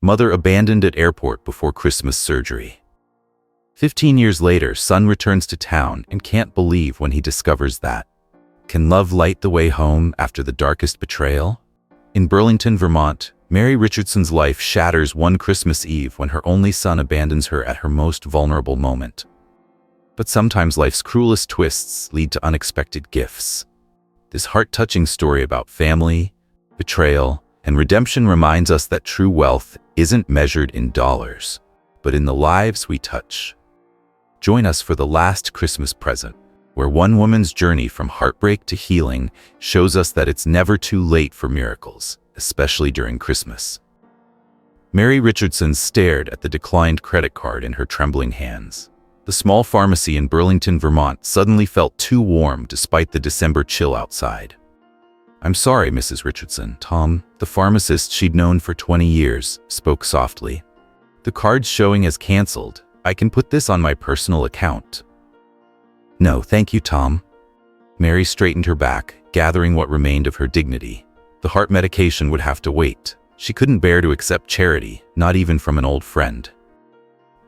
Mother abandoned at airport before Christmas surgery. 15 years later, son returns to town and can't believe when he discovers that. Can love light the way home after the darkest betrayal? In Burlington, Vermont, Mary Richardson's life shatters one Christmas Eve when her only son abandons her at her most vulnerable moment. But sometimes life's cruelest twists lead to unexpected gifts. This heart-touching story about family, betrayal, and redemption reminds us that true wealth isn't measured in dollars, but in the lives we touch. Join us for The Last Christmas Present, where one woman's journey from heartbreak to healing shows us that it's never too late for miracles, especially during Christmas. Mary Richardson stared at the declined credit card in her trembling hands. The small pharmacy in Burlington, Vermont suddenly felt too warm despite the December chill outside. "I'm sorry, Mrs. Richardson," Tom, the pharmacist she'd known for 20 years, spoke softly. "The card's showing as canceled. I can put this on my personal account." "No, thank you, Tom." Mary straightened her back, gathering what remained of her dignity. The heart medication would have to wait. She couldn't bear to accept charity, not even from an old friend.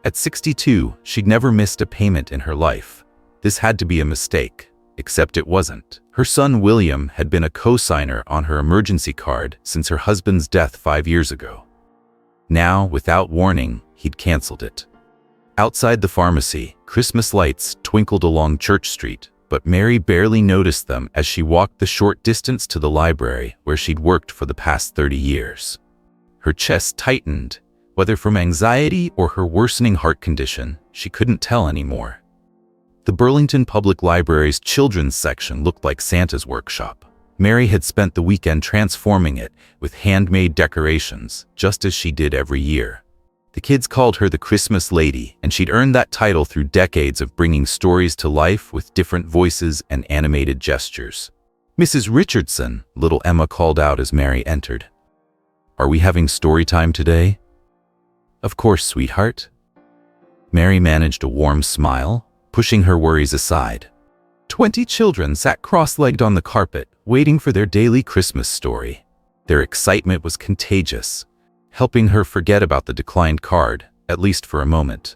At 62, she'd never missed a payment in her life. This had to be a mistake, except it wasn't. Her son William had been a co-signer on her emergency card since her husband's death 5 years ago. Now, without warning, he'd canceled it. Outside the pharmacy, Christmas lights twinkled along Church Street, but Mary barely noticed them as she walked the short distance to the library where she'd worked for the past 30 years. Her chest tightened. Whether from anxiety or her worsening heart condition, she couldn't tell anymore. The Burlington Public Library's children's section looked like Santa's workshop. Mary had spent the weekend transforming it with handmade decorations, just as she did every year. The kids called her the Christmas Lady, and she'd earned that title through decades of bringing stories to life with different voices and animated gestures. "Mrs. Richardson," little Emma called out as Mary entered. "Are we having story time today?" "Of course, sweetheart." Mary managed a warm smile, pushing her worries aside. 20 children sat cross-legged on the carpet, waiting for their daily Christmas story. Their excitement was contagious, helping her forget about the declined card, at least for a moment.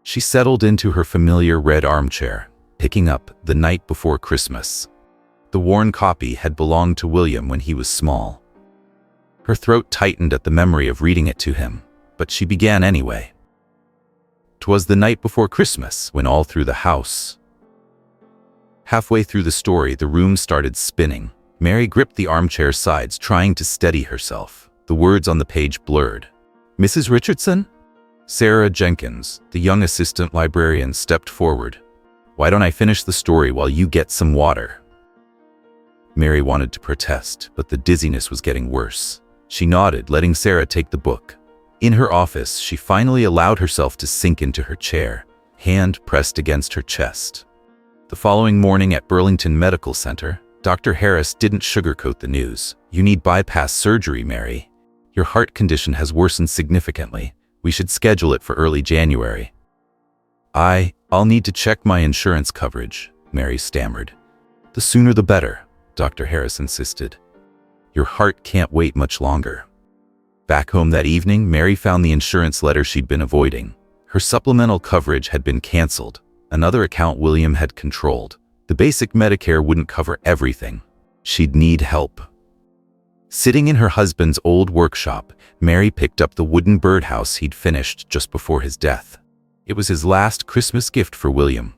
She settled into her familiar red armchair, picking up The Night Before Christmas. The worn copy had belonged to William when he was small. Her throat tightened at the memory of reading it to him, but she began anyway. "'Twas the night before Christmas, when all through the house." Halfway through the story, the room started spinning. Mary gripped the armchair's sides, trying to steady herself. The words on the page blurred. "Mrs. Richardson?" Sarah Jenkins, the young assistant librarian, stepped forward. "Why don't I finish the story while you get some water?" Mary wanted to protest, but the dizziness was getting worse. She nodded, letting Sarah take the book. In her office, she finally allowed herself to sink into her chair, hand pressed against her chest. The following morning at Burlington Medical Center, Dr. Harris didn't sugarcoat the news. "You need bypass surgery, Mary. Your heart condition has worsened significantly. We should schedule it for early January." I'll need to check my insurance coverage," Mary stammered. "The sooner the better," Dr. Harris insisted. "Your heart can't wait much longer." Back home that evening, Mary found the insurance letter she'd been avoiding. Her supplemental coverage had been canceled. Another account William had controlled. The basic Medicare wouldn't cover everything. She'd need help. Sitting in her husband's old workshop, Mary picked up the wooden birdhouse he'd finished just before his death. It was his last Christmas gift for William,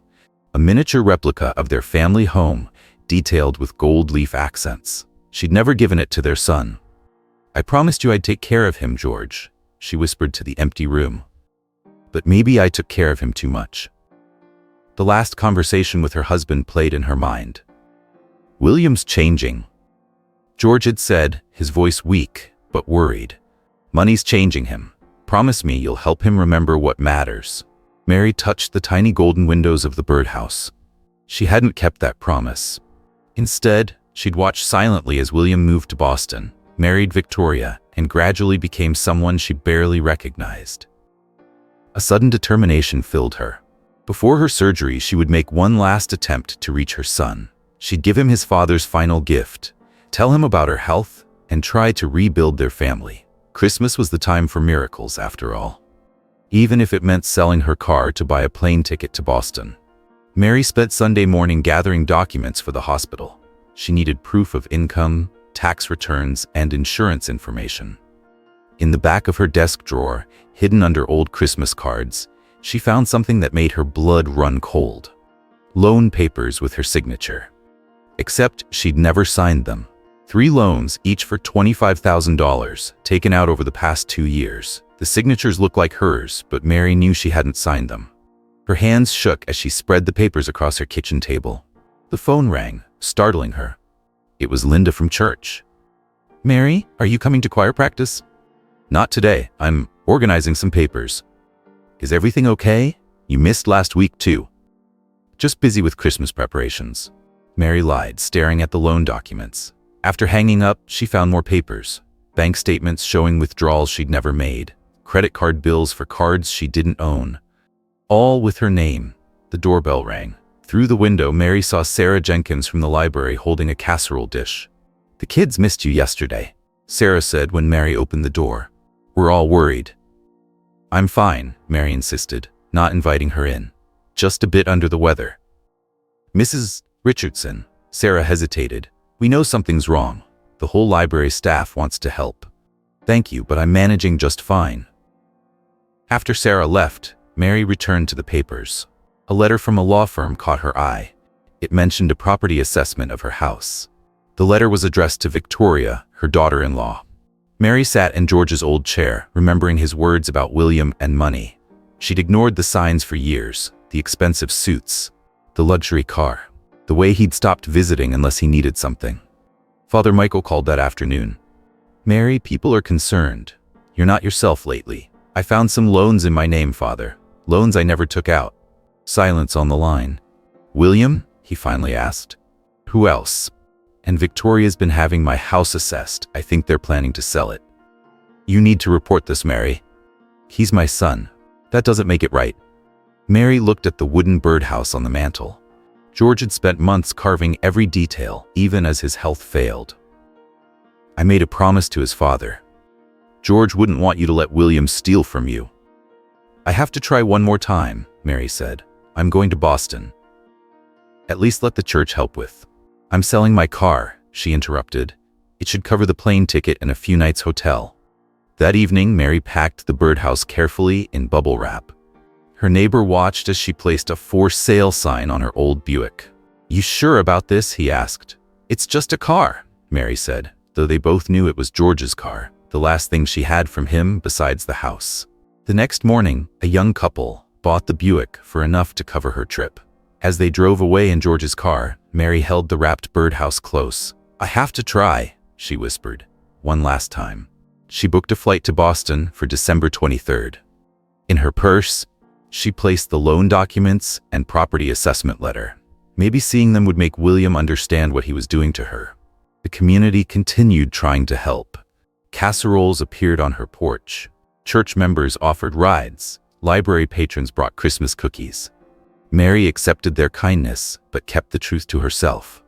a miniature replica of their family home, detailed with gold leaf accents. She'd never given it to their son. "I promised you I'd take care of him, George," she whispered to the empty room. "But maybe I took care of him too much." The last conversation with her husband played in her mind. "William's changing," George had said, his voice weak but worried. "Money's changing him. Promise me you'll help him remember what matters." Mary touched the tiny golden windows of the birdhouse. She hadn't kept that promise. Instead, she'd watched silently as William moved to Boston, married Victoria, and gradually became someone she barely recognized. A sudden determination filled her. Before her surgery, she would make one last attempt to reach her son. She'd give him his father's final gift, tell him about her health, and try to rebuild their family. Christmas was the time for miracles, after all. Even if it meant selling her car to buy a plane ticket to Boston. Mary spent Sunday morning gathering documents for the hospital. She needed proof of income, tax returns, and insurance information. In the back of her desk drawer, hidden under old Christmas cards, she found something that made her blood run cold. Loan papers with her signature. Except she'd never signed them. 3 loans, each for $25,000, taken out over the past 2 years. The signatures looked like hers, but Mary knew she hadn't signed them. Her hands shook as she spread the papers across her kitchen table. The phone rang, startling her. It was Linda from church. "Mary, are you coming to choir practice?" "Not today. I'm organizing some papers." "Is everything okay? You missed last week too." "Just busy with Christmas preparations." Mary lied, staring at the loan documents. After hanging up, she found more papers. Bank statements showing withdrawals she'd never made. Credit card bills for cards she didn't own. All with her name. The doorbell rang. Through the window, Mary saw Sarah Jenkins from the library holding a casserole dish. "The kids missed you yesterday," Sarah said when Mary opened the door. "We're all worried." "I'm fine," Mary insisted, not inviting her in. "Just a bit under the weather." "Mrs. Richardson," Sarah hesitated. "We know something's wrong. The whole library staff wants to help." "Thank you, but I'm managing just fine." After Sarah left, Mary returned to the papers. A letter from a law firm caught her eye. It mentioned a property assessment of her house. The letter was addressed to Victoria, her daughter-in-law. Mary sat in George's old chair, remembering his words about William and money. She'd ignored the signs for years, the expensive suits, the luxury car, the way he'd stopped visiting unless he needed something. Father Michael called that afternoon. "Mary, people are concerned. You're not yourself lately. I found some loans in my name, Father. Loans I never took out." Silence on the line. "William?" he finally asked. "Who else?" "And Victoria's been having my house assessed. I think they're planning to sell it." "You need to report this, Mary." "He's my son. That doesn't make it right." Mary looked at the wooden birdhouse on the mantel. George had spent months carving every detail, even as his health failed. "I made a promise to his father. George wouldn't want you to let William steal from you." "I have to try one more time," Mary said. "I'm going to Boston." "At least let the church help with." "I'm selling my car," she interrupted. "It should cover the plane ticket and a few nights' hotel." That evening, Mary packed the birdhouse carefully in bubble wrap. Her neighbor watched as she placed a "for sale" sign on her old Buick. "You sure about this?" he asked. "It's just a car," Mary said, though they both knew it was George's car, the last thing she had from him besides the house. The next morning, a young couple bought the Buick for enough to cover her trip. As they drove away in George's car, Mary held the wrapped birdhouse close. "I have to try," she whispered, "one last time." She booked a flight to Boston for December 23rd. In her purse, she placed the loan documents and property assessment letter. Maybe seeing them would make William understand what he was doing to her. The community continued trying to help. Casseroles appeared on her porch. Church members offered rides. Library patrons brought Christmas cookies. Mary accepted their kindness, but kept the truth to herself.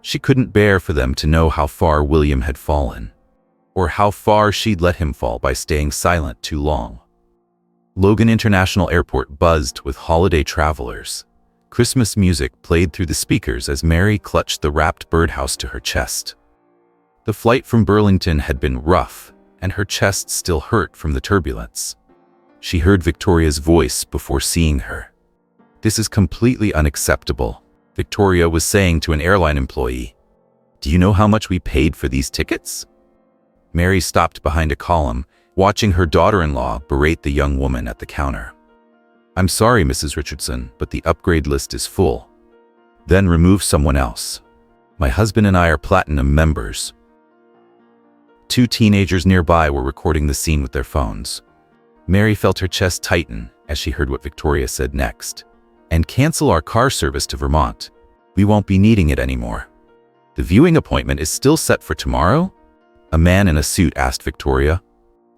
She couldn't bear for them to know how far William had fallen, or how far she'd let him fall by staying silent too long. Logan International Airport buzzed with holiday travelers. Christmas music played through the speakers as Mary clutched the wrapped birdhouse to her chest. The flight from Burlington had been rough, and her chest still hurt from the turbulence. She heard Victoria's voice before seeing her. "This is completely unacceptable," Victoria was saying to an airline employee. "Do you know how much we paid for these tickets?" Mary stopped behind a column, watching her daughter-in-law berate the young woman at the counter. "I'm sorry, Mrs. Richardson, but the upgrade list is full." "Then remove someone else. My husband and I are platinum members." 2 teenagers nearby were recording the scene with their phones. Mary felt her chest tighten as she heard what Victoria said next. "And cancel our car service to Vermont. We won't be needing it anymore." "The viewing appointment is still set for tomorrow?" A man in a suit asked Victoria.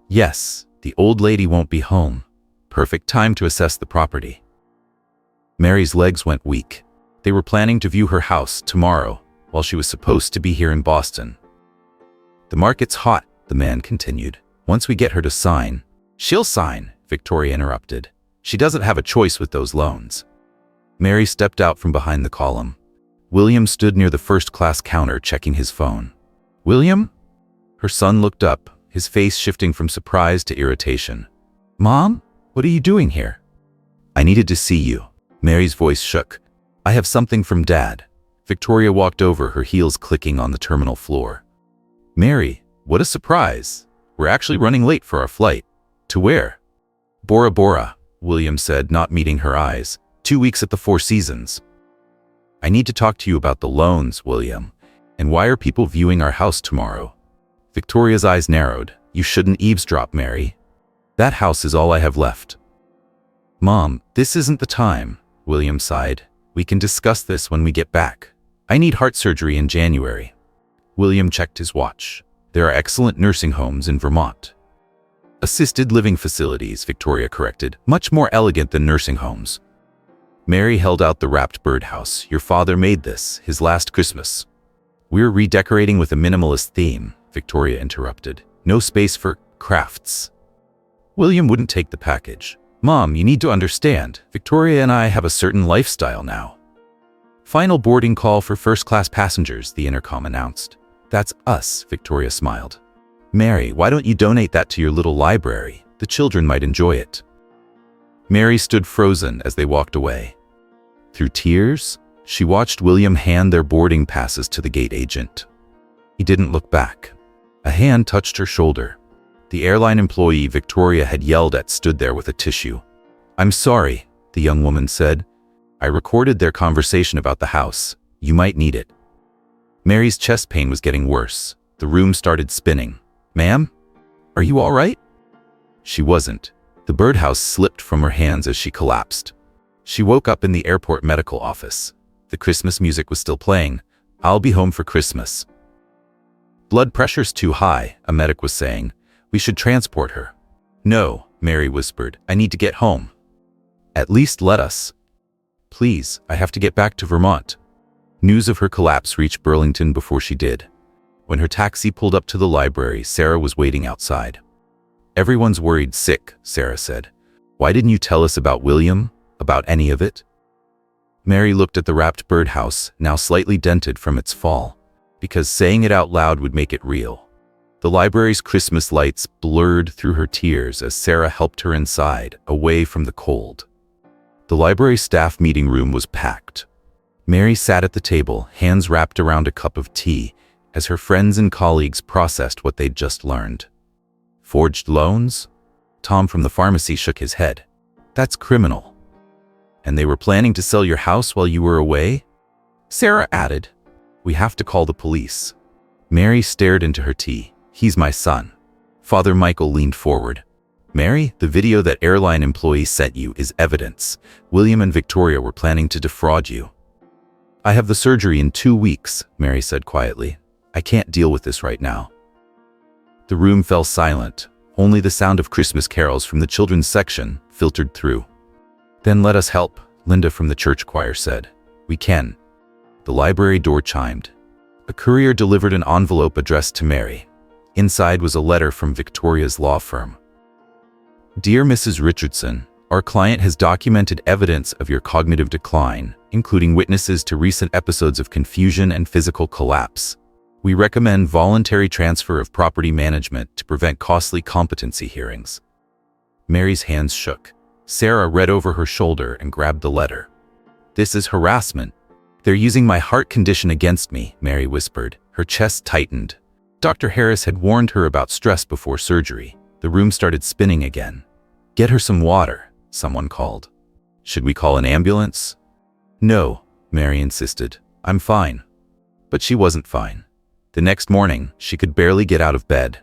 "Yes, the old lady won't be home. Perfect time to assess the property." Mary's legs went weak. They were planning to view her house tomorrow, while she was supposed to be here in Boston. "The market's hot," the man continued. Once we get her to sign. She'll sign, Victoria interrupted. She doesn't have a choice with those loans. Mary stepped out from behind the column. William stood near the first-class counter checking his phone. William? Her son looked up, his face shifting from surprise to irritation. Mom? What are you doing here? I needed to see you. Mary's voice shook. I have something from Dad. Victoria walked over, her heels clicking on the terminal floor. Mary, what a surprise. We're actually running late for our flight. To where? Bora Bora, William said, not meeting her eyes. 2 weeks at the Four Seasons. I need to talk to you about the loans, William. And why are people viewing our house tomorrow? Victoria's eyes narrowed. You shouldn't eavesdrop, Mary. That house is all I have left. Mom, this isn't the time, William sighed. We can discuss this when we get back. I need heart surgery in January. William checked his watch. There are excellent nursing homes in Vermont. Assisted living facilities, Victoria corrected, much more elegant than nursing homes. Mary held out the wrapped birdhouse. Your father made this, his last Christmas. We're redecorating with a minimalist theme, Victoria interrupted. No space for crafts. William wouldn't take the package. Mom, you need to understand, Victoria and I have a certain lifestyle now. Final boarding call for first-class passengers, the intercom announced. That's us, Victoria smiled. Mary, why don't you donate that to your little library? The children might enjoy it. Mary stood frozen as they walked away. Through tears, she watched William hand their boarding passes to the gate agent. He didn't look back. A hand touched her shoulder. The airline employee Victoria had yelled at stood there with a tissue. I'm sorry, the young woman said. I recorded their conversation about the house. You might need it. Mary's chest pain was getting worse. The room started spinning. Ma'am? Are you all right? She wasn't. The birdhouse slipped from her hands as she collapsed. She woke up in the airport medical office. The Christmas music was still playing. I'll be home for Christmas. Blood pressure's too high, a medic was saying. We should transport her. No, Mary whispered. I need to get home. At least let us. Please, I have to get back to Vermont. News of her collapse reached Burlington before she did. When her taxi pulled up to the library, Sarah was waiting outside. Everyone's worried sick, Sarah said. Why didn't you tell us about William? About any of it? Mary looked at the wrapped birdhouse, now slightly dented from its fall, because saying it out loud would make it real. The library's Christmas lights blurred through her tears as Sarah helped her inside, away from the cold. The library staff meeting room was packed. Mary sat at the table, hands wrapped around a cup of tea, as her friends and colleagues processed what they'd just learned. Forged loans? Tom from the pharmacy shook his head. That's criminal. And they were planning to sell your house while you were away? Sarah added. We have to call the police. Mary stared into her tea. He's my son. Father Michael leaned forward. Mary, the video that airline employee sent you is evidence. William and Victoria were planning to defraud you. I have the surgery in 2 weeks, Mary said quietly. I can't deal with this right now. The room fell silent. Only the sound of Christmas carols from the children's section filtered through. Then let us help, Linda from the church choir said. We can. The library door chimed. A courier delivered an envelope addressed to Mary. Inside was a letter from Victoria's law firm. Dear Mrs. Richardson, our client has documented evidence of your cognitive decline, including witnesses to recent episodes of confusion and physical collapse. We recommend voluntary transfer of property management to prevent costly competency hearings. Mary's hands shook. Sarah read over her shoulder and grabbed the letter. This is harassment. They're using my heart condition against me, Mary whispered. Her chest tightened. Dr. Harris had warned her about stress before surgery. The room started spinning again. Get her some water, someone called. Should we call an ambulance? No, Mary insisted. I'm fine. But she wasn't fine. The next morning, she could barely get out of bed.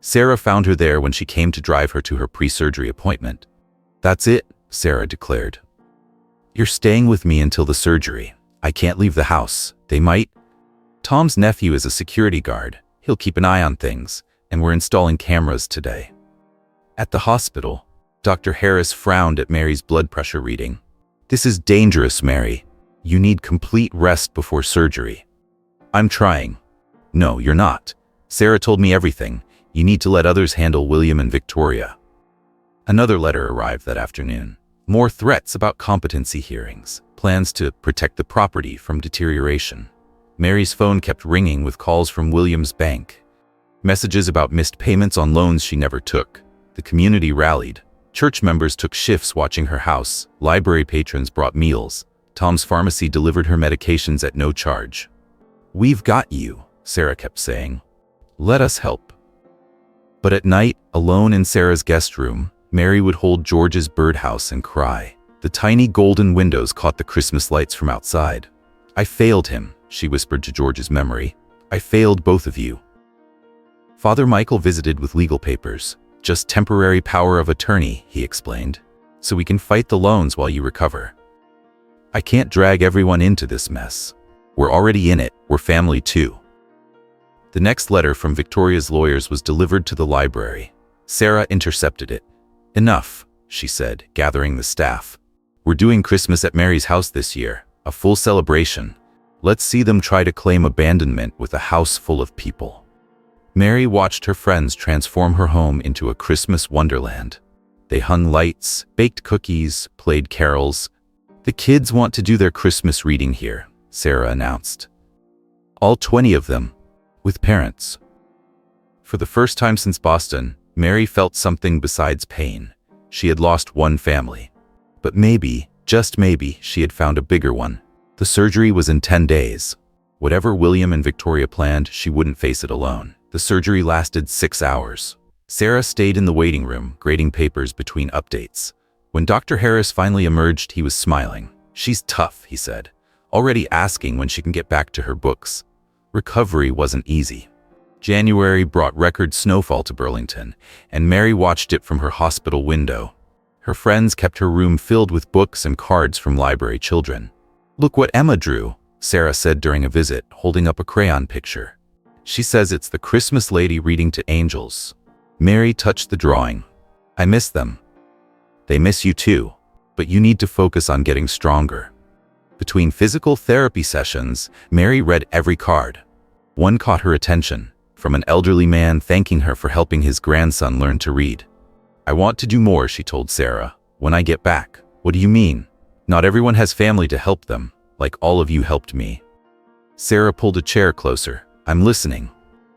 Sarah found her there when she came to drive her to her pre-surgery appointment. That's it, Sarah declared. You're staying with me until the surgery. I can't leave the house. They might. Tom's nephew is a security guard. He'll keep an eye on things, and we're installing cameras today. At the hospital, Dr. Harris frowned at Mary's blood pressure reading. This is dangerous, Mary. You need complete rest before surgery. I'm trying. No, you're not. Sarah told me everything. You need to let others handle William and Victoria. Another letter arrived that afternoon. More threats about competency hearings, plans to protect the property from deterioration. Mary's phone kept ringing with calls from William's bank. Messages about missed payments on loans she never took. The community rallied. Church members took shifts watching her house. Library patrons brought meals. Tom's pharmacy delivered her medications at no charge. "We've got you," Sarah kept saying. "Let us help." But at night, alone in Sarah's guest room, Mary would hold George's birdhouse and cry. The tiny golden windows caught the Christmas lights from outside. "I failed him," she whispered to George's memory. "I failed both of you." Father Michael visited with legal papers. "Just temporary power of attorney," he explained, "so we can fight the loans while you recover. I can't drag everyone into this mess. We're already in it. We're family too." The next letter from Victoria's lawyers was delivered to the library. Sarah intercepted it. "Enough," she said, gathering the staff. "We're doing Christmas at Mary's house this year, a full celebration. Let's see them try to claim abandonment with a house full of people." Mary watched her friends transform her home into a Christmas wonderland. They hung lights, baked cookies, played carols. "The kids want to do their Christmas reading here," Sarah announced. "All 20 of them, with parents." For the first time since Boston, Mary felt something besides pain. She had lost one family. But maybe, just maybe, she had found a bigger one. The surgery was in 10 days. Whatever William and Victoria planned, she wouldn't face it alone. The surgery lasted 6 hours. Sarah stayed in the waiting room, grading papers between updates. When Dr. Harris finally emerged, he was smiling. "She's tough," he said, already asking when she can get back to her books. Recovery wasn't easy. January brought record snowfall to Burlington, and Mary watched it from her hospital window. Her friends kept her room filled with books and cards from library children. "Look what Emma drew," Sarah said during a visit, holding up a crayon picture. "She says it's the Christmas lady reading to angels." Mary touched the drawing. "I miss them." "They miss you too, but you need to focus on getting stronger." Between physical therapy sessions, Mary read every card. One caught her attention, from an elderly man thanking her for helping his grandson learn to read. "I want to do more," she told Sarah. "When I get back." "What do you mean?" "Not everyone has family to help them, like all of you helped me." Sarah pulled a chair closer. "I'm listening."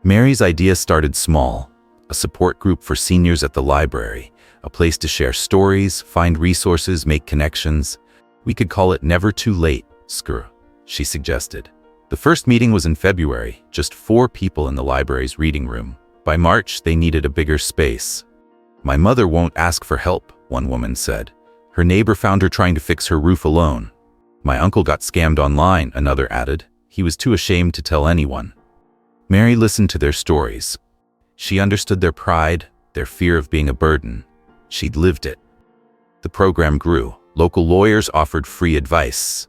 Mary's idea started small. A support group for seniors at the library, a place to share stories, find resources, make connections. "We could call it Never Too Late, Skr," she suggested. The first meeting was in February, just 4 people in the library's reading room. By March, they needed a bigger space. "My mother won't ask for help," one woman said. "Her neighbor found her trying to fix her roof alone." "My uncle got scammed online," another added. "He was too ashamed to tell anyone." Mary listened to their stories. She understood their pride, their fear of being a burden. She'd lived it. The program grew. Local lawyers offered free advice.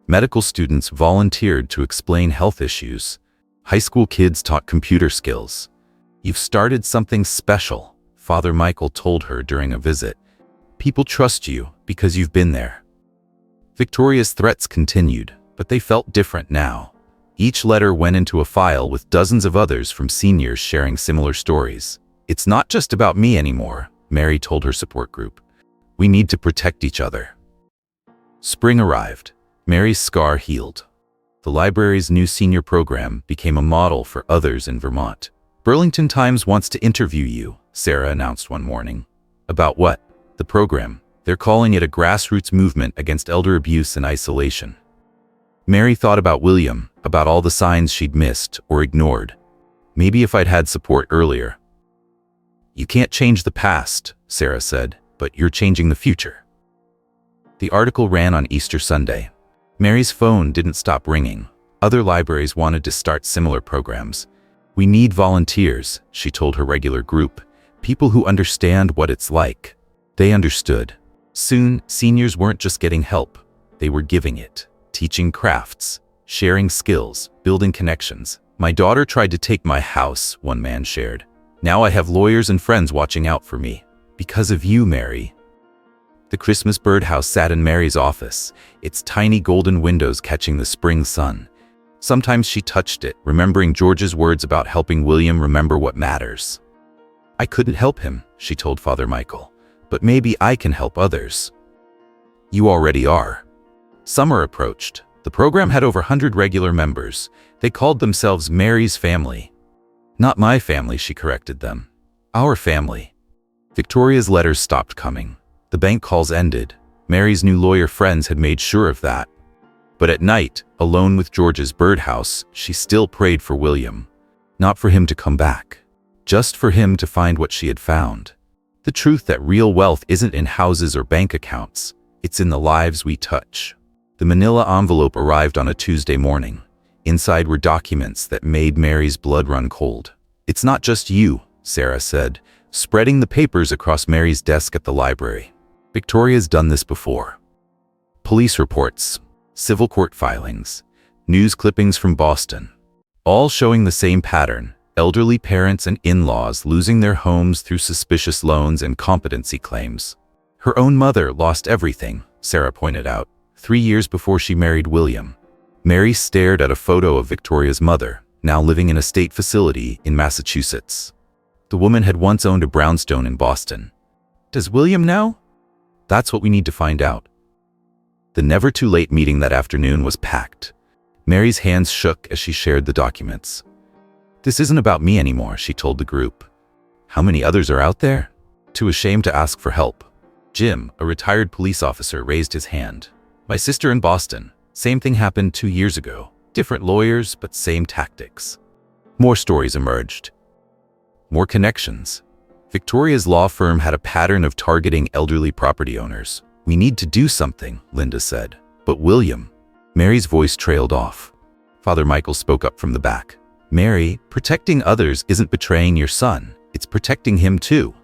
Medical students volunteered to explain health issues. High school kids taught computer skills. "You've started something special," Father Michael told her during a visit. "People trust you because you've been there." Victoria's threats continued, but they felt different now. Each letter went into a file with dozens of others from seniors sharing similar stories. "It's not just about me anymore," Mary told her support group. "We need to protect each other." Spring arrived. Mary's scar healed. The library's new senior program became a model for others in Vermont. "Burlington Times wants to interview you," Sarah announced one morning. "About what?" "The program. They're calling it a grassroots movement against elder abuse and isolation." Mary thought about William, about all the signs she'd missed or ignored. "Maybe if I'd had support earlier." "You can't change the past," Sarah said, "but you're changing the future." The article ran on Easter Sunday. Mary's phone didn't stop ringing. Other libraries wanted to start similar programs. "We need volunteers," she told her regular group, "people who understand what it's like." They understood. Soon, seniors weren't just getting help, they were giving it, teaching crafts, sharing skills, building connections. "My daughter tried to take my house," one man shared. "Now I have lawyers and friends watching out for me. Because of you, Mary." The Christmas birdhouse sat in Mary's office, its tiny golden windows catching the spring sun. Sometimes she touched it, remembering George's words about helping William remember what matters. I couldn't help him, she told Father Michael, but maybe I can help others. You already are. Summer approached. The program had over 100 regular members. They called themselves Mary's family. Not my family, she corrected them. Our family. Victoria's letters stopped coming. The bank calls ended. Mary's new lawyer friends had made sure of that. But at night, alone with George's birdhouse, she still prayed for William. Not for him to come back. Just for him to find what she had found. The truth that real wealth isn't in houses or bank accounts. It's in the lives we touch. The manila envelope arrived on a Tuesday morning. Inside were documents that made Mary's blood run cold. It's not just you, Sarah said, spreading the papers across Mary's desk at the library. Victoria's done this before. Police reports, civil court filings, news clippings from Boston, all showing the same pattern: elderly parents and in-laws losing their homes through suspicious loans and competency claims. Her own mother lost everything, Sarah pointed out, 3 years before she married William. Mary stared at a photo of Victoria's mother, now living in a state facility in Massachusetts. The woman had once owned a brownstone in Boston. Does William know? That's what we need to find out. The never-too-late meeting that afternoon was packed. Mary's hands shook as she shared the documents. This isn't about me anymore, she told the group. How many others are out there? Too ashamed to ask for help. Jim, a retired police officer, raised his hand. My sister in Boston. Same thing happened 2 years ago. Different lawyers, but same tactics. More stories emerged. More connections. Victoria's law firm had a pattern of targeting elderly property owners. We need to do something, Linda said. But William. Mary's voice trailed off. Father Michael spoke up from the back. Mary, protecting others isn't betraying your son. It's protecting him too.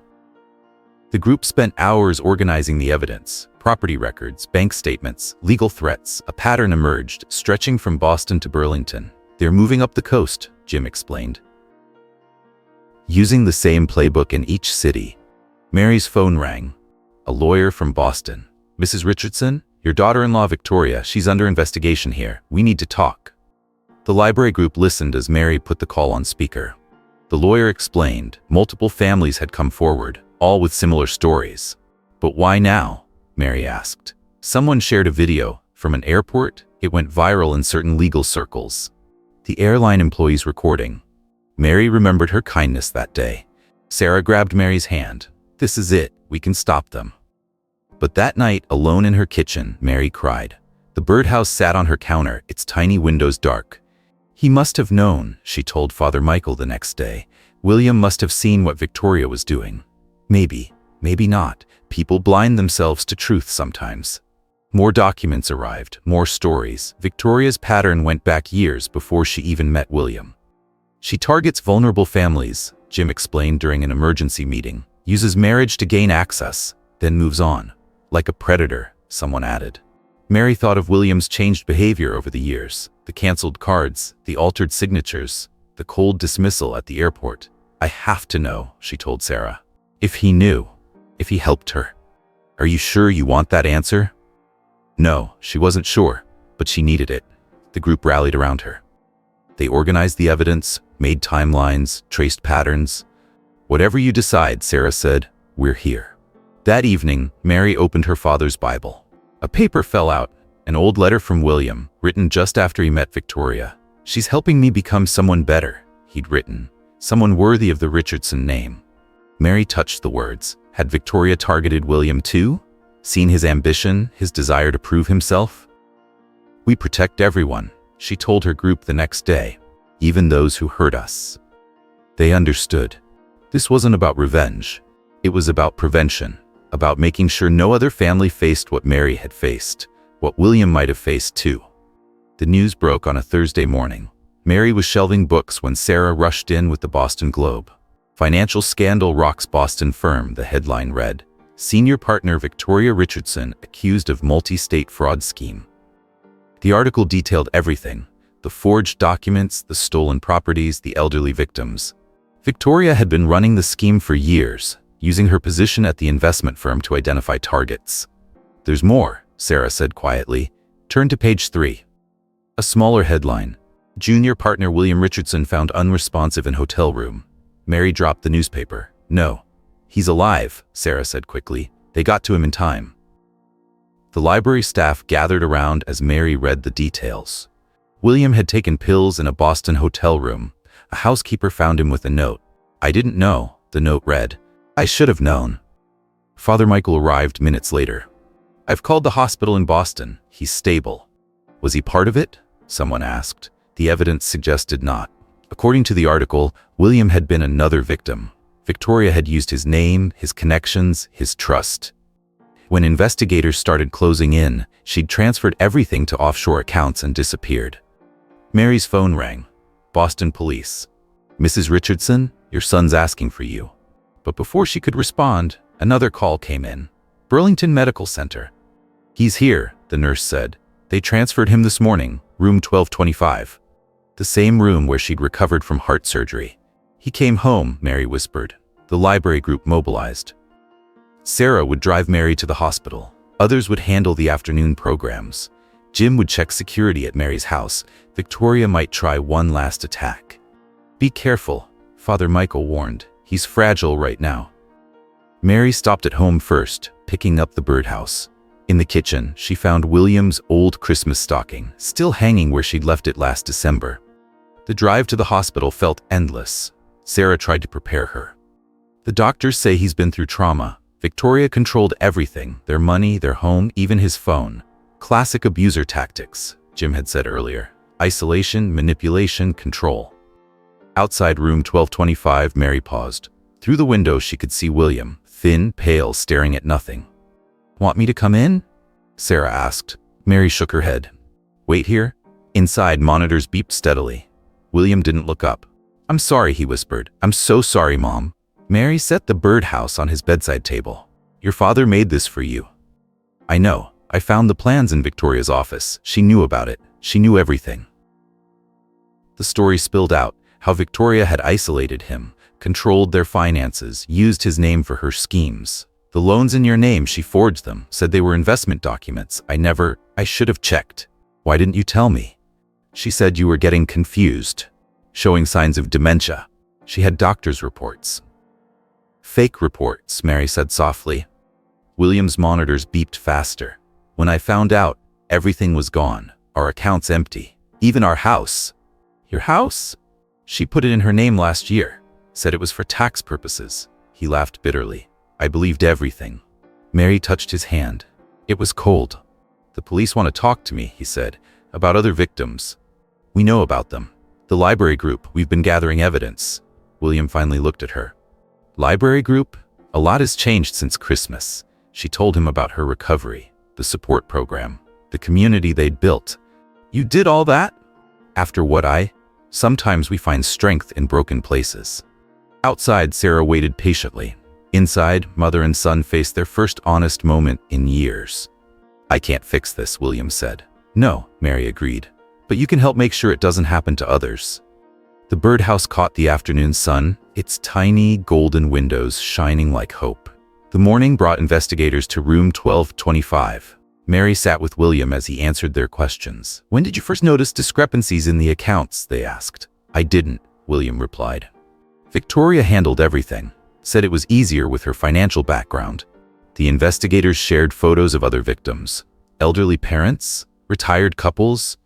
The group spent hours organizing the evidence. Property records, bank statements, legal threats. A pattern emerged, stretching from Boston to Burlington. They're moving up the coast, Jim explained. Using the same playbook in each city. Mary's phone rang. A lawyer from Boston. Mrs. Richardson, your daughter-in-law Victoria, she's under investigation here. We need to talk. The library group listened as Mary put the call on speaker. The lawyer explained multiple families had come forward, all with similar stories. But why now? Mary asked. Someone shared a video from an airport. It went viral in certain legal circles. The airline employee's recording. Mary remembered her kindness that day. Sarah grabbed Mary's hand. This is it. We can stop them. But that night, alone in her kitchen, Mary cried. The birdhouse sat on her counter, its tiny windows dark. He must have known, she told Father Michael the next day. William must have seen what Victoria was doing. Maybe, maybe not. People blind themselves to truth sometimes. More documents arrived, more stories. Victoria's pattern went back years before she even met William. She targets vulnerable families, Jim explained during an emergency meeting. Uses marriage to gain access, then moves on. Like a predator, someone added. Mary thought of William's changed behavior over the years. The canceled cards, the altered signatures, the cold dismissal at the airport. I have to know, she told Sarah. If he knew, if he helped her. Are you sure you want that answer? No, she wasn't sure, but she needed it. The group rallied around her. They organized the evidence, made timelines, traced patterns. Whatever you decide, Sarah said, we're here. That evening, Mary opened her father's Bible. A paper fell out, an old letter from William, written just after he met Victoria. She's helping me become someone better, he'd written. Someone worthy of the Richardson name. Mary touched the words. Had Victoria targeted William too? Seen his ambition, his desire to prove himself? We protect everyone, she told her group the next day, even those who hurt us. They understood. This wasn't about revenge. It was about prevention, about making sure no other family faced what Mary had faced, what William might have faced too. The news broke on a Thursday morning. Mary was shelving books when Sarah rushed in with the Boston Globe. Financial scandal rocks Boston firm, the headline read. Senior partner Victoria Richardson accused of multi-state fraud scheme. The article detailed everything: the forged documents, the stolen properties, the elderly victims. Victoria had been running the scheme for years, using her position at the investment firm to identify targets. There's more, Sarah said quietly. Turn to page 3. A smaller headline. Junior partner William Richardson found unresponsive in hotel room. Mary dropped the newspaper. No. He's alive, Sarah said quickly. They got to him in time. The library staff gathered around as Mary read the details. William had taken pills in a Boston hotel room. A housekeeper found him with a note. I didn't know, the note read. I should have known. Father Michael arrived minutes later. I've called the hospital in Boston. He's stable. Was he part of it? Someone asked. The evidence suggested not. According to the article, William had been another victim. Victoria had used his name, his connections, his trust. When investigators started closing in, she'd transferred everything to offshore accounts and disappeared. Mary's phone rang. Boston police. Mrs. Richardson, your son's asking for you. But before she could respond, another call came in. Burlington Medical Center. He's here, the nurse said. They transferred him this morning, room 1225. The same room where she'd recovered from heart surgery. He came home, Mary whispered. The library group mobilized. Sarah would drive Mary to the hospital. Others would handle the afternoon programs. Jim would check security at Mary's house. Victoria might try one last attack. Be careful, Father Michael warned. He's fragile right now. Mary stopped at home first, picking up the birdhouse. In the kitchen, she found William's old Christmas stocking, still hanging where she'd left it last December. The drive to the hospital felt endless. Sarah tried to prepare her. The doctors say he's been through trauma. Victoria controlled everything, their money, their home, even his phone. Classic abuser tactics, Jim had said earlier. Isolation, manipulation, control. Outside room 1225, Mary paused. Through the window, she could see William, thin, pale, staring at nothing. Want me to come in? Sarah asked. Mary shook her head. Wait here. Inside, monitors beeped steadily. William didn't look up. I'm sorry, he whispered. I'm so sorry, Mom. Mary set the birdhouse on his bedside table. Your father made this for you. I know. I found the plans in Victoria's office. She knew about it. She knew everything. The story spilled out, how Victoria had isolated him, controlled their finances, used his name for her schemes. The loans in your name, she forged them, said they were investment documents. I should have checked. Why didn't you tell me? She said you were getting confused, showing signs of dementia. She had doctor's reports. Fake reports, Mary said softly. William's monitors beeped faster. When I found out, everything was gone. Our accounts empty. Even our house. Your house? She put it in her name last year. Said it was for tax purposes. He laughed bitterly. I believed everything. Mary touched his hand. It was cold. The police want to talk to me, he said, about other victims. We know about them. The library group, we've been gathering evidence. William finally looked at her. Library group? A lot has changed since Christmas. She told him about her recovery, the support program, the community they'd built. You did all that? After what Sometimes we find strength in broken places. Outside, Sarah waited patiently. Inside, mother and son faced their first honest moment in years. I can't fix this, William said. No, Mary agreed. But you can help make sure it doesn't happen to others. The birdhouse caught the afternoon sun, its tiny golden windows shining like hope. The morning brought investigators to room 1225. Mary sat with William as he answered their questions. When did you first notice discrepancies in the accounts? They asked. I didn't, William replied. Victoria handled everything, said it was easier with her financial background. The investigators shared photos of other victims. Elderly parents, retired couples,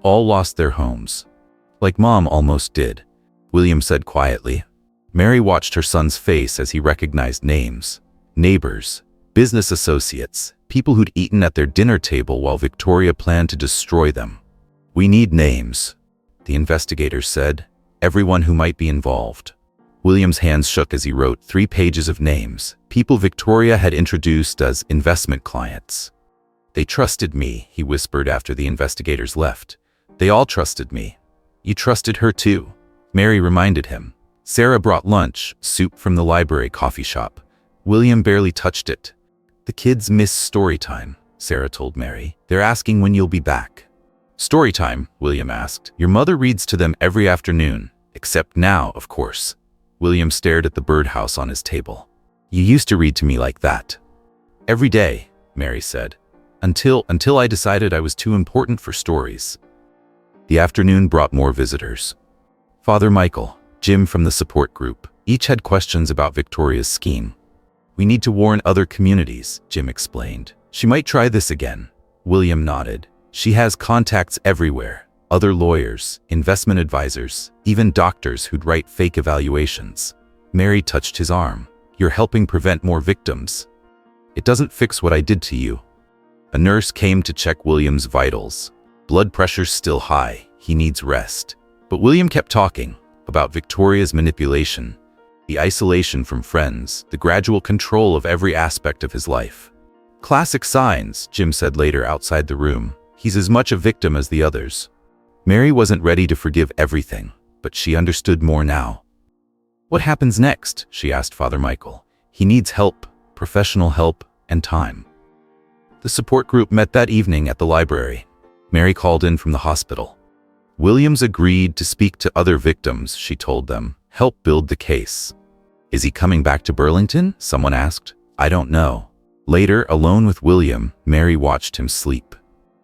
all lost their homes. Like Mom almost did, William said quietly. Mary watched her son's face as he recognized names. Neighbors, business associates, people who'd eaten at their dinner table while Victoria planned to destroy them. We need names, the investigators said. Everyone who might be involved. William's hands shook as he wrote 3 pages of names, people Victoria had introduced as investment clients. They trusted me, he whispered after the investigators left. They all trusted me. You trusted her too, Mary reminded him. Sarah brought lunch, soup from the library coffee shop. William barely touched it. The kids miss story time, Sarah told Mary. They're asking when you'll be back. Story time, William asked. Your mother reads to them every afternoon, except now, of course. William stared at the birdhouse on his table. You used to read to me like that. Every day, Mary said. Until I decided I was too important for stories. The afternoon brought more visitors. Father Michael, Jim from the support group, Each had questions about Victoria's scheme. "We need to warn other communities," Jim explained. "She might try this again." William nodded. "She has contacts everywhere. Other lawyers, investment advisors, even doctors who'd write fake evaluations." Mary touched his arm. "You're helping prevent more victims." "It doesn't fix what I did to you." A nurse came to check William's vitals. "Blood pressure's still high. He needs rest." But William kept talking about Victoria's manipulation, the isolation from friends, the gradual control of every aspect of his life. "Classic signs," Jim said later outside the room. "He's as much a victim as the others." Mary wasn't ready to forgive everything, but she understood more now. "What happens next?" she asked Father Michael. "He needs help, professional help, and time." The support group met that evening at the library. Mary called in from the hospital. Williams agreed to speak to other victims, she told them, help build the case. "Is he coming back to Burlington?" someone asked. "I don't know." Later, alone with William, Mary watched him sleep.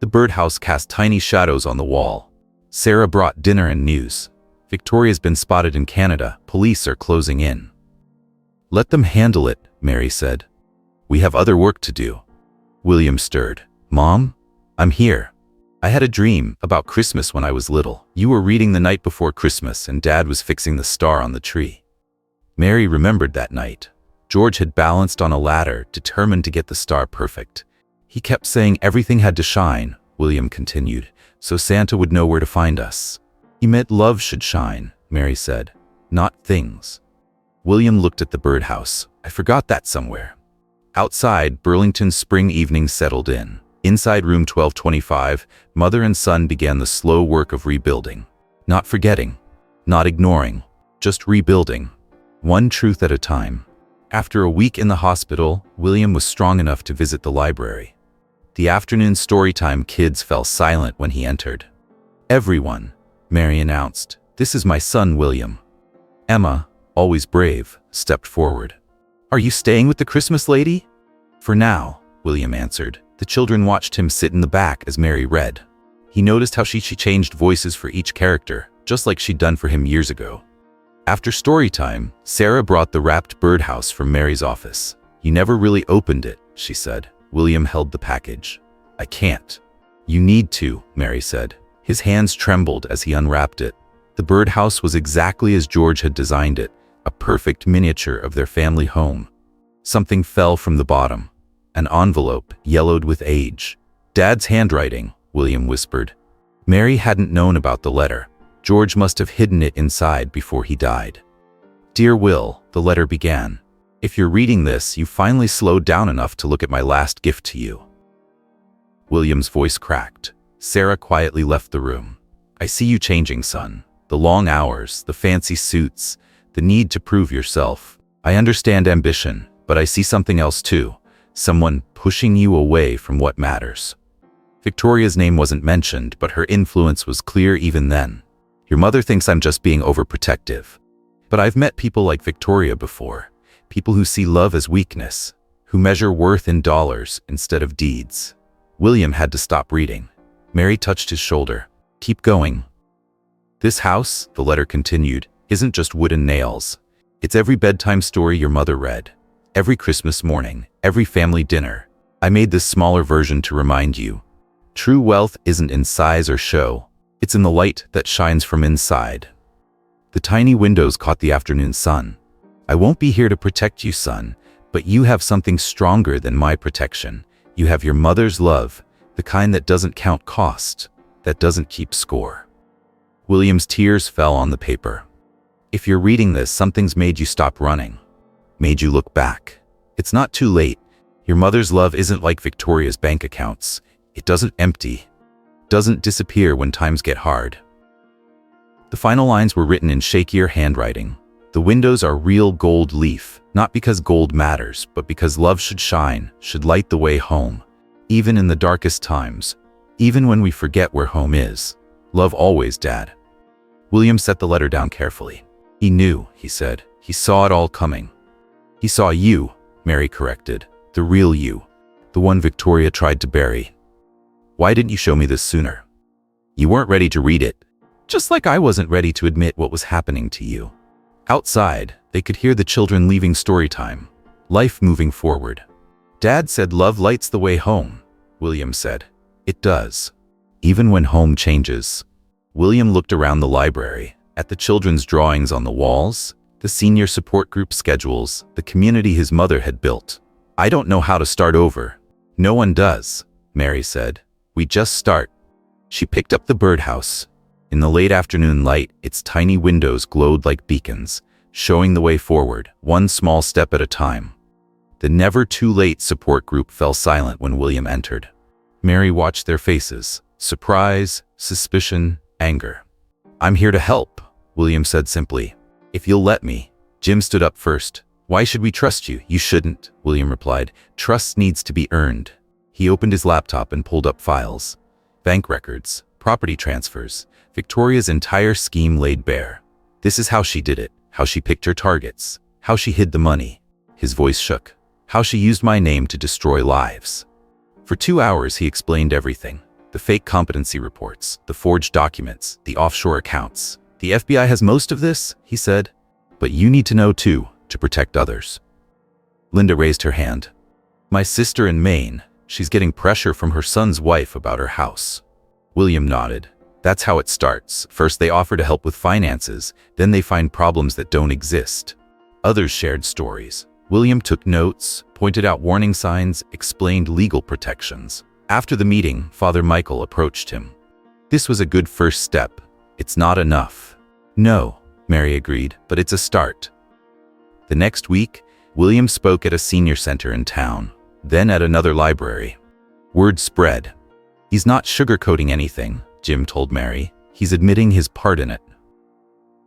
The birdhouse cast tiny shadows on the wall. Sarah brought dinner and news. "Victoria's been spotted in Canada. Police are closing in." "Let them handle it," Mary said. "We have other work to do." William stirred. "Mom, I'm here. I had a dream about Christmas when I was little. You were reading the night before Christmas and Dad was fixing the star on the tree." Mary remembered that night. George had balanced on a ladder, determined to get the star perfect. "He kept saying everything had to shine," William continued, "so Santa would know where to find us." "He meant love should shine," Mary said, "not things." William looked at the birdhouse. "I forgot that somewhere." Outside, Burlington's spring evening settled in. Inside room 1225, mother and son began the slow work of rebuilding. Not forgetting, not ignoring, just rebuilding. One truth at a time. After a week in the hospital, William was strong enough to visit the library. The afternoon storytime kids fell silent when he entered. "Everyone," Mary announced, "this is my son William." Emma, always brave, stepped forward. "Are you staying with the Christmas lady?" "For now," William answered. The children watched him sit in the back as Mary read. He noticed how she changed voices for each character, just like she'd done for him years ago. After story time, Sarah brought the wrapped birdhouse from Mary's office. "You never really opened it," she said. William held the package. "I can't." "You need to," Mary said. His hands trembled as he unwrapped it. The birdhouse was exactly as George had designed it, a perfect miniature of their family home. Something fell from the bottom. An envelope, yellowed with age. "Dad's handwriting," William whispered. Mary hadn't known about the letter. George must have hidden it inside before he died. "Dear Will," the letter began. "If you're reading this, you finally slowed down enough to look at my last gift to you." William's voice cracked. Sarah quietly left the room. "I see you changing, son. The long hours, the fancy suits, the need to prove yourself. I understand ambition, but I see something else too. Someone pushing you away from what matters." Victoria's name wasn't mentioned, but her influence was clear even then. "Your mother thinks I'm just being overprotective. But I've met people like Victoria before. People who see love as weakness, who measure worth in dollars instead of deeds." William had to stop reading. Mary touched his shoulder. "Keep going." "This house," the letter continued, "isn't just wood and nails. It's every bedtime story your mother read. Every Christmas morning, every family dinner. I made this smaller version to remind you. True wealth isn't in size or show. It's in the light that shines from inside." The tiny windows caught the afternoon sun. "I won't be here to protect you, son, but you have something stronger than my protection. You have your mother's love, the kind that doesn't count cost, that doesn't keep score." William's tears fell on the paper. "If you're reading this, something's made you stop running. Made you look back. It's not too late. Your mother's love isn't like Victoria's bank accounts. It doesn't empty. Doesn't disappear when times get hard." The final lines were written in shakier handwriting. "The windows are real gold leaf, not because gold matters, but because love should shine, should light the way home. Even in the darkest times, even when we forget where home is. Love always, Dad." William set the letter down carefully. "He knew," he said. "He saw it all coming." "He saw you," Mary corrected. "The real you. The one Victoria tried to bury." "Why didn't you show me this sooner?" "You weren't ready to read it. Just like I wasn't ready to admit what was happening to you." Outside, they They could hear the children leaving story time, life moving forward. Dad said love lights the way home, William said. It does. Even when home changes. William looked around the library, at the children's drawings on the walls, the senior support group schedules, the community his mother had built. I don't know how to start over. No one does, Mary said. We just start. She picked up the birdhouse. In the late afternoon light, its tiny windows glowed like beacons, showing the way forward, one small step at a time. The never-too-late support group fell silent when William entered. Mary watched their faces, surprise, suspicion, anger. I'm here to help, William said simply. If you'll let me. Jim stood up first. Why should we trust you? You shouldn't, William replied. Trust needs to be earned. He opened his laptop and pulled up files. Bank records, property transfers, Victoria's entire scheme laid bare. This is how she did it, how she picked her targets, how she hid the money. His voice shook. How she used my name to destroy lives. For 2 hours he explained everything. The fake competency reports, the forged documents, the offshore accounts. The FBI has most of this, he said. But you need to know too, to protect others. Linda raised her hand. My sister in Maine. She's getting pressure from her son's wife about her house. William nodded. That's how it starts. First they offer to help with finances, then they find problems that don't exist. Others shared stories. William took notes, pointed out warning signs, explained legal protections. After the meeting, Father Michael approached him. This was a good first step. It's not enough. No, Mary agreed, but it's a start. The next week, William spoke at a senior center in town, then at another library. Word spread. He's not sugarcoating anything, Jim told Mary. He's admitting his part in it.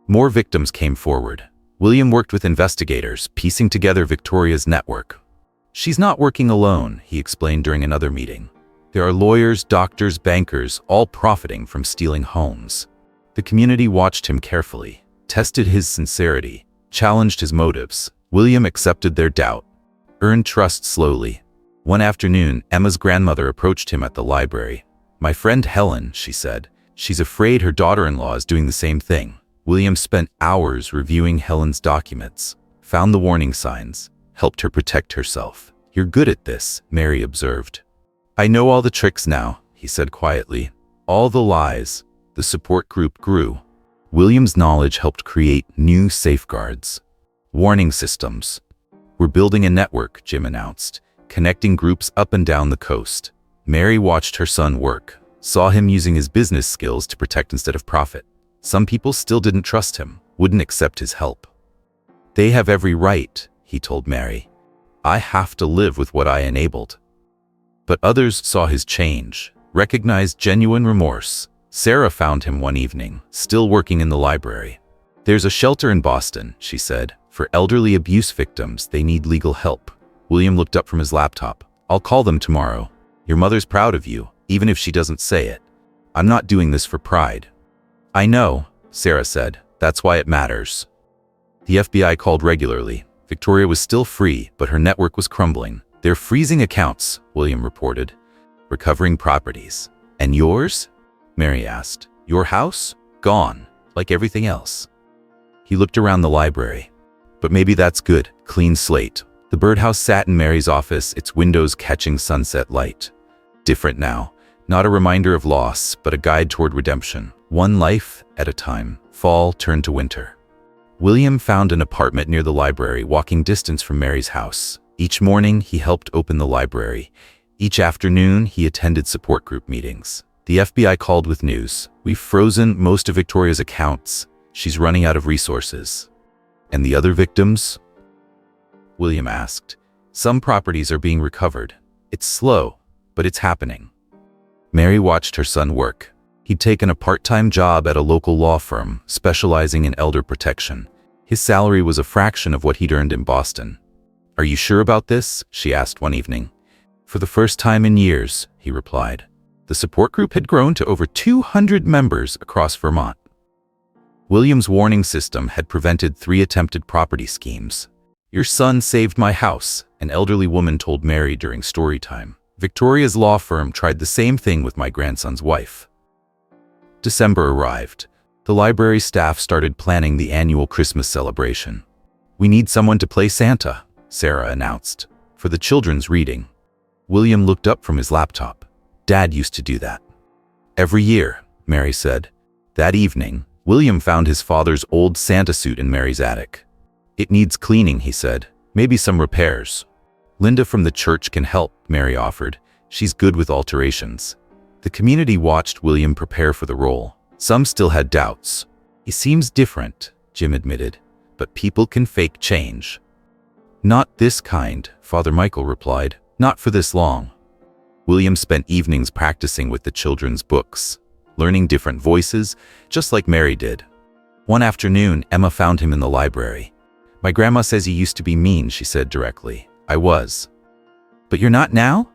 More victims came forward. William worked with investigators, piecing together Victoria's network. She's not working alone, he explained during another meeting. There are lawyers, doctors, bankers, all profiting from stealing homes. The community watched him carefully, tested his sincerity, challenged his motives. William accepted their doubt, earned trust slowly. One afternoon, Emma's grandmother approached him at the library. My friend Helen, she said. She's afraid her daughter-in-law is doing the same thing. William spent hours reviewing Helen's documents, found the warning signs, helped her protect herself. You're good at this, Mary observed. I know all the tricks now, he said quietly. All the lies. The support group grew. William's knowledge helped create new safeguards. Warning systems. We're building a network, Jim announced, connecting groups up and down the coast. Mary watched her son work, saw him using his business skills to protect instead of profit. Some people still didn't trust him, wouldn't accept his help. They have every right, he told Mary. I have to live with what I enabled. But others saw his change, recognized genuine remorse. Sarah found him one evening, still working in the library. There's a shelter in Boston, she said. For elderly abuse victims, they need legal help. William looked up from his laptop. I'll call them tomorrow. Your mother's proud of you, even if she doesn't say it. I'm not doing this for pride. I know, Sarah said. That's why it matters. The FBI called regularly. Victoria was still free, but her network was crumbling. They're freezing accounts, William reported. Recovering properties. And yours? Mary asked. Your house? Gone, like everything else. He looked around the library. But maybe that's good. Clean slate. The birdhouse sat in Mary's office, its windows catching sunset light. Different now. Not a reminder of loss, but a guide toward redemption. One life at a time. Fall turned to winter. William found an apartment near the library, walking distance from Mary's house. Each morning, he helped open the library. Each afternoon, he attended support group meetings. The FBI called with news. We've frozen most of Victoria's accounts. She's running out of resources. And the other victims? William asked. Some properties are being recovered. It's slow, but it's happening. Mary watched her son work. He'd taken a part-time job at a local law firm, specializing in elder protection. His salary was a fraction of what he'd earned in Boston. Are you sure about this? She asked one evening. For the first time in years, he replied. The support group had grown to over 200 members across Vermont. William's warning system had prevented 3 attempted property schemes. Your son saved my house, an elderly woman told Mary during story time. Victoria's law firm tried the same thing with my grandson's wife. December arrived. The library staff started planning the annual Christmas celebration. "We need someone to play Santa," Sarah announced, for the children's reading. William looked up from his laptop. "Dad used to do that." "Every year," Mary said. That evening, William found his father's old Santa suit in Mary's attic. "It needs cleaning," he said. "Maybe some repairs." "Linda from the church can help," Mary offered. "She's good with alterations." The community watched William prepare for the role. Some still had doubts. "He seems different," Jim admitted, "but people can fake change." "Not this kind," Father Michael replied. "Not for this long." William spent evenings practicing with the children's books, learning different voices, just like Mary did. One afternoon, Emma found him in the library. "My grandma says you used to be mean," she said directly. "I was." "But you're not now?"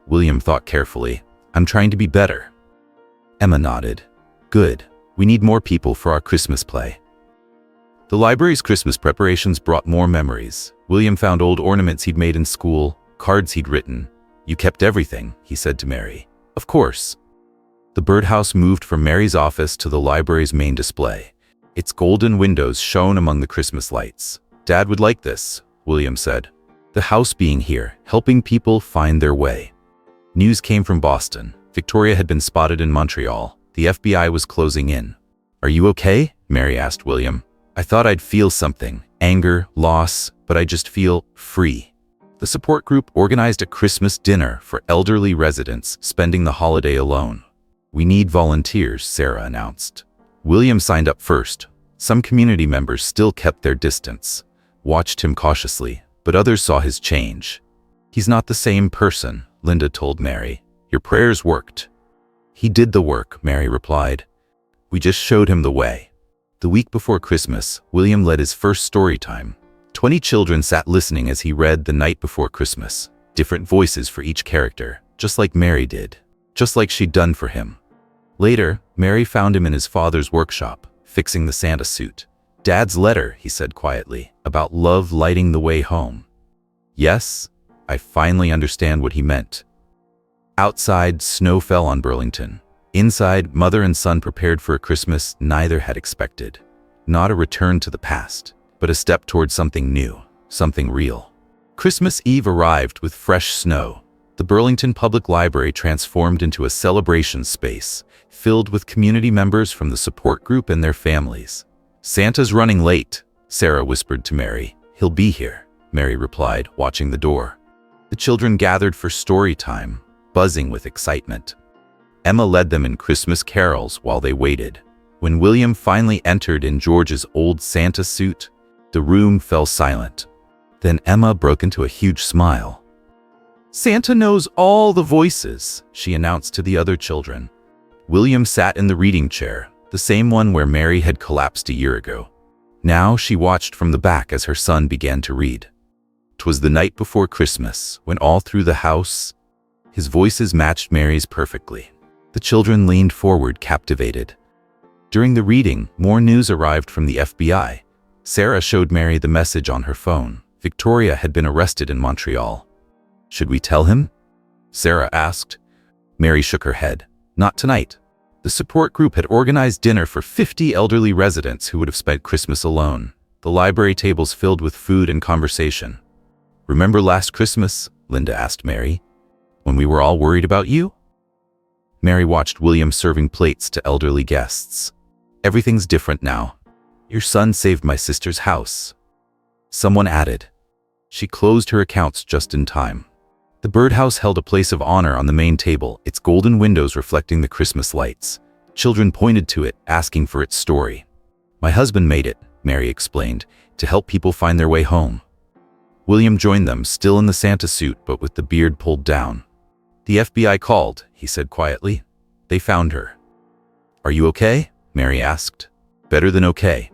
William thought carefully. "I'm trying to be better." Emma nodded. "Good. We need more people for our Christmas play." The library's Christmas preparations brought more memories. William found old ornaments he'd made in school, cards he'd written. "You kept everything," he said to Mary. "Of course." The birdhouse moved from Mary's office to the library's main display. Its golden windows shone among the Christmas lights. "Dad would like this," William said. The house being here, helping people find their way. News came from Boston. Victoria had been spotted in Montreal. The FBI was closing in. "Are you okay?" Mary asked William. "I thought I'd feel something, anger, loss, but I just feel free." The support group organized a Christmas dinner for elderly residents spending the holiday alone. "We need volunteers," Sarah announced. William signed up first. Some community members still kept their distance, watched him cautiously, but others saw his change. "He's not the same person," Linda told Mary. "Your prayers worked." "He did the work," Mary replied. "We just showed him the way." The week before Christmas, William led his first story time. 20 children sat listening as he read The Night Before Christmas. Different voices for each character, just like Mary did, just like she'd done for him. Later, Mary found him in his father's workshop, fixing the Santa suit. "Dad's letter," he said quietly, "about love lighting the way home." "Yes, I finally understand what he meant." Outside, snow fell on Burlington. Inside, mother and son prepared for a Christmas neither had expected. Not a return to the past, but a step toward something new, something real. Christmas Eve arrived with fresh snow. The Burlington Public Library transformed into a celebration space, filled with community members from the support group and their families. "Santa's running late," Sarah whispered to Mary. "He'll be here," Mary replied, watching the door. The children gathered for story time, buzzing with excitement. Emma led them in Christmas carols while they waited. When William finally entered in George's old Santa suit, the room fell silent. Then Emma broke into a huge smile. "Santa knows all the voices," she announced to the other children. William sat in the reading chair, the same one where Mary had collapsed a year ago. Now she watched from the back as her son began to read. 'Twas the night before Christmas, when all through the house, his voices matched Mary's perfectly. The children leaned forward, captivated. During the reading, more news arrived from the FBI. Sarah showed Mary the message on her phone. Victoria had been arrested in Montreal. "Should we tell him?" Sarah asked. Mary shook her head. "Not tonight." The support group had organized dinner for 50 elderly residents who would have spent Christmas alone. The library tables filled with food and conversation. "Remember last Christmas?" Linda asked Mary. "When we were all worried about you?" Mary watched William serving plates to elderly guests. "Everything's different now. Your son saved my sister's house." Someone added. She closed her accounts just in time. The birdhouse held a place of honor on the main table, its golden windows reflecting the Christmas lights. Children pointed to it, asking for its story. "My husband made it," Mary explained, "to help people find their way home." William joined them, still in the Santa suit but with the beard pulled down. "The FBI called," he said quietly. "They found her." "Are you okay?" Mary asked. "Better than okay."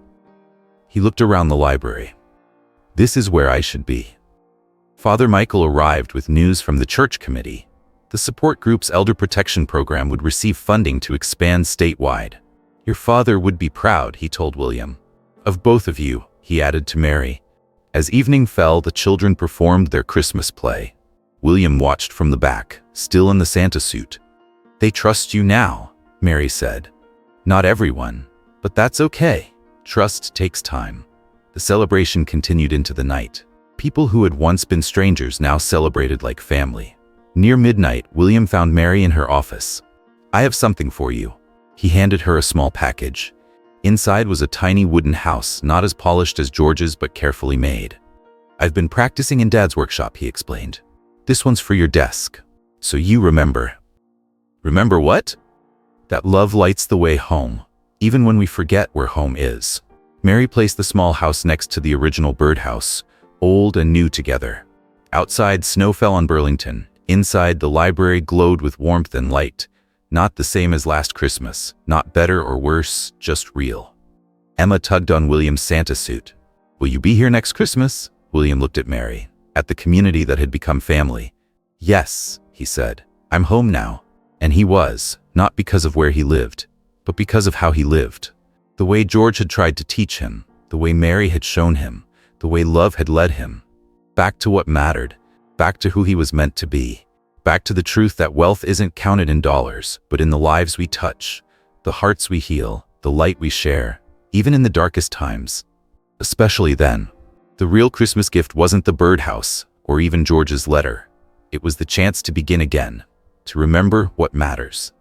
He looked around the library. "This is where I should be." Father Michael arrived with news from the church committee. The support group's elder protection program would receive funding to expand statewide. "Your father would be proud," he told William. "Of both of you," he added to Mary. As evening fell, the children performed their Christmas play. William watched from the back, still in the Santa suit. "They trust you now," Mary said. "Not everyone, but that's okay. Trust takes time." The celebration continued into the night. People who had once been strangers now celebrated like family. Near midnight, William found Mary in her office. "I have something for you." He handed her a small package. Inside was a tiny wooden house, not as polished as George's but carefully made. "I've been practicing in Dad's workshop," he explained. "This one's for your desk. So you remember." "Remember what?" "That love lights the way home, even when we forget where home is." Mary placed the small house next to the original birdhouse, old and new together. Outside, snow fell on Burlington. Inside, the library glowed with warmth and light. Not the same as last Christmas, not better or worse, just real. Emma tugged on William's Santa suit. "Will you be here next Christmas?" William looked at Mary, at the community that had become family. "Yes," he said. "I'm home now." And he was, not because of where he lived, but because of how he lived. The way George had tried to teach him, the way Mary had shown him, the way love had led him. Back to what mattered, back to who he was meant to be. Back to the truth that wealth isn't counted in dollars, but in the lives we touch, the hearts we heal, the light we share, even in the darkest times. Especially then. The real Christmas gift wasn't the birdhouse, or even George's letter. It was the chance to begin again, to remember what matters.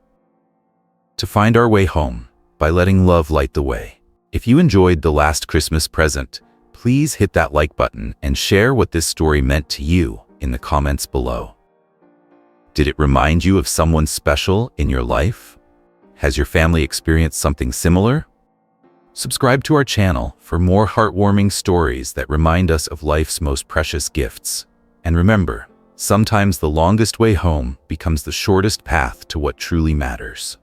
To find our way home, by letting love light the way. If you enjoyed The Last Christmas Present, please hit that like button and share what this story meant to you in the comments below. Did it remind you of someone special in your life? Has your family experienced something similar? Subscribe to our channel for more heartwarming stories that remind us of life's most precious gifts. And remember, sometimes the longest way home becomes the shortest path to what truly matters.